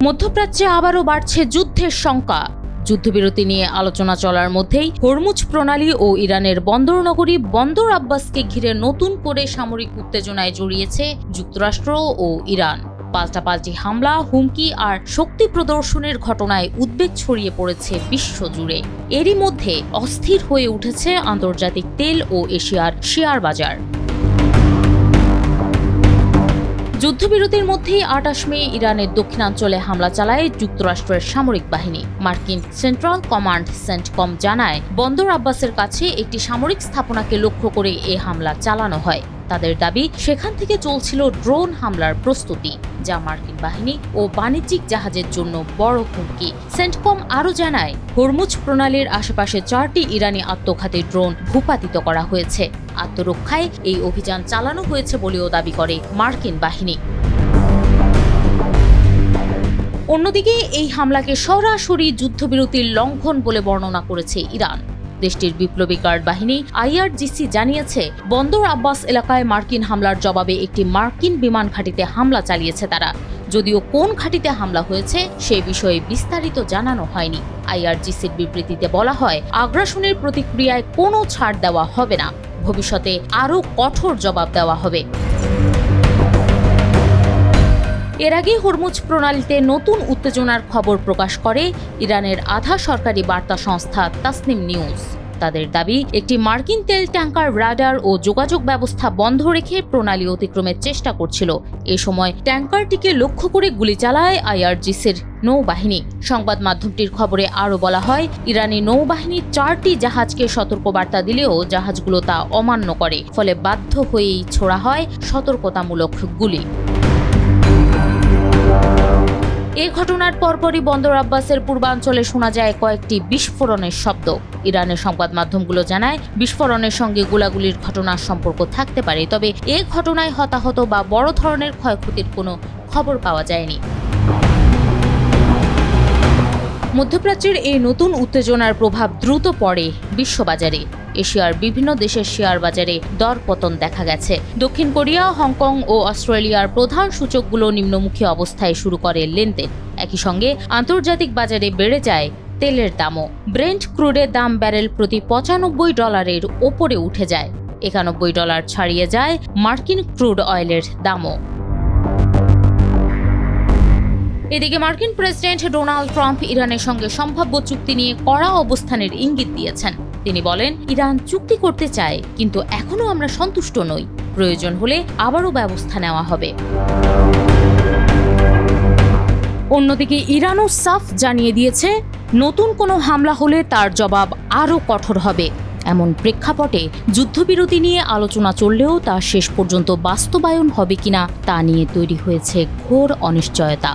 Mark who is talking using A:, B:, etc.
A: মধ্যপ্রাচ্যে আবারও বাড়ছে যুদ্ধের শঙ্কা। যুদ্ধবিরতি নিয়ে আলোচনা চলার মধ্যেই হরমুজ প্রণালী ও ইরানের বন্দরনগরী বন্দর আব্বাসকে ঘিরে নতুন করে সামরিক উত্তেজনায় জড়িয়েছে যুক্তরাষ্ট্র ও ইরান। পাল্টাপাল্টি হামলা, হুমকি আর শক্তি প্রদর্শনের ঘটনায় উদ্বেগ ছড়িয়ে পড়েছে বিশ্বজুড়ে। এরই মধ্যে অস্থির হয়ে উঠেছে আন্তর্জাতিক তেল ও এশিয়ার শেয়ার বাজার। যুদ্ধবিরতির মধ্যেই ২৮ মে ইরানের দক্ষিণাঞ্চলে হামলা চালায় যুক্তরাষ্ট্রের সামরিক বাহিনী। মার্কিন সেন্ট্রাল কমান্ড সেন্টকম জানায়, বন্দর আব্বাসের কাছে একটি সামরিক স্থাপনাকে লক্ষ্য করে এ হামলা চালানো হয়। তাদের দাবি, সেখান থেকে চলছিল ড্রোন হামলার প্রস্তুতি, যা মার্কিন বাহিনী ও বাণিজ্যিক জাহাজের জন্য বড় হুমকি। সেন্টকম আরও জানায়, হরমুজ প্রণালীর আশেপাশে ৪টি ইরানি আত্মঘাতী ড্রোন ভূপাতিত করা হয়েছে। আত্মরক্ষায় এই অভিযান চালানো হয়েছে বলেও দাবি করে মার্কিন বাহিনী। অন্যদিকে এই হামলাকে সরাসরি যুদ্ধবিরতির লঙ্ঘন বলে বর্ণনা করেছে ইরান। দেশটির বিপ্লবী গার্ড বাহিনী IRGC জানিয়েছে, বন্দর আব্বাস এলাকায় মার্কিন হামলার জবাবে একটি মার্কিন বিমান ঘাঁটিতে হামলা চালিয়েছে তারা। যদিও কোন ঘাঁটিতে হামলা হয়েছে সে বিষয়ে বিস্তারিত জানানো হয়নি। IRGCর বিবৃতিতে বলা হয়, আগ্রাসনের প্রতিক্রিয়ায় কোনো ছাড় দেওয়া হবে না, ভবিষ্যতে আরও কঠোর জবাব দেওয়া হবে। এর আগে হরমুজ প্রণালীতে নতুন উত্তেজনার খবর প্রকাশ করে ইরানের আধা সরকারি বার্তা সংস্থা তাসনিম নিউজ। তাদের দাবি, একটি মার্কিন তেল ট্যাঙ্কার রাডার ও যোগাযোগ ব্যবস্থা বন্ধ রেখে প্রণালী অতিক্রমের চেষ্টা করছিল। এ সময় ট্যাঙ্কারটিকে লক্ষ্য করে গুলি চালায় IRGCর নৌবাহিনী। সংবাদ মাধ্যমটির খবরে আরও বলা হয়, ইরানি নৌবাহিনীর 4টি জাহাজকে সতর্কবার্তা দিলেও জাহাজগুলো তা অমান্য করে, ফলে বাধ্য হয়েই ছোড়া হয় সতর্কতামূলক গুলি। এ ঘটনার পরপরই বন্দর আব্বাসের পূর্বাঞ্চলে শোনা যায় কয়েকটি বিস্ফোরণের শব্দ। ইরানের সংবাদ মাধ্যমগুলো জানায়, বিস্ফোরণের সঙ্গে গোলাগুলির ঘটনার সম্পর্ক থাকতে পারে, তবে এ ঘটনায় হতাহত বা বড় ধরনের ক্ষয়ক্ষতির কোনো খবর পাওয়া যায়নি। মধ্যপ্রাচ্যের এই নতুন উত্তেজনার প্রভাব দ্রুত পড়ে বিশ্ববাজারে। এশিয়ার বিভিন্ন দেশের শেয়ার বাজারে দরপতন দেখা গেছে। দক্ষিণ কোরিয়া, হংকং ও অস্ট্রেলিয়ার প্রধান সূচকগুলো নিম্নমুখী অবস্থায় শুরু করে লেনদেন। একই সঙ্গে আন্তর্জাতিক বাজারে বেড়ে যায় তেলের দামও। ব্রেন্ট ক্রুডের দাম ব্যারেল প্রতি $95 ওপরে উঠে যায়। $91 ছাড়িয়ে যায় মার্কিন ক্রুড অয়েলের দামও। এদিকে মার্কিন প্রেসিডেন্ট ডোনাল্ড ট্রাম্প ইরানের সঙ্গে সম্ভাব্য চুক্তি নিয়ে কড়া অবস্থানের ইঙ্গিত দিয়েছেন। তিনি বলেন, ইরান চুক্তি করতে চায়, কিন্তু এখনও আমরা সন্তুষ্ট নই। প্রয়োজন হলে আবারও ব্যবস্থা নেওয়া হবে। অন্যদিকে ইরানও সাফ জানিয়ে দিয়েছে, নতুন কোনো হামলা হলে তার জবাব আরও কঠোর হবে। এমন প্রেক্ষাপটে যুদ্ধবিরতি নিয়ে আলোচনা চললেও তা শেষ পর্যন্ত বাস্তবায়ন হবে কিনা তা নিয়ে তৈরি হয়েছে ঘোর অনিশ্চয়তা।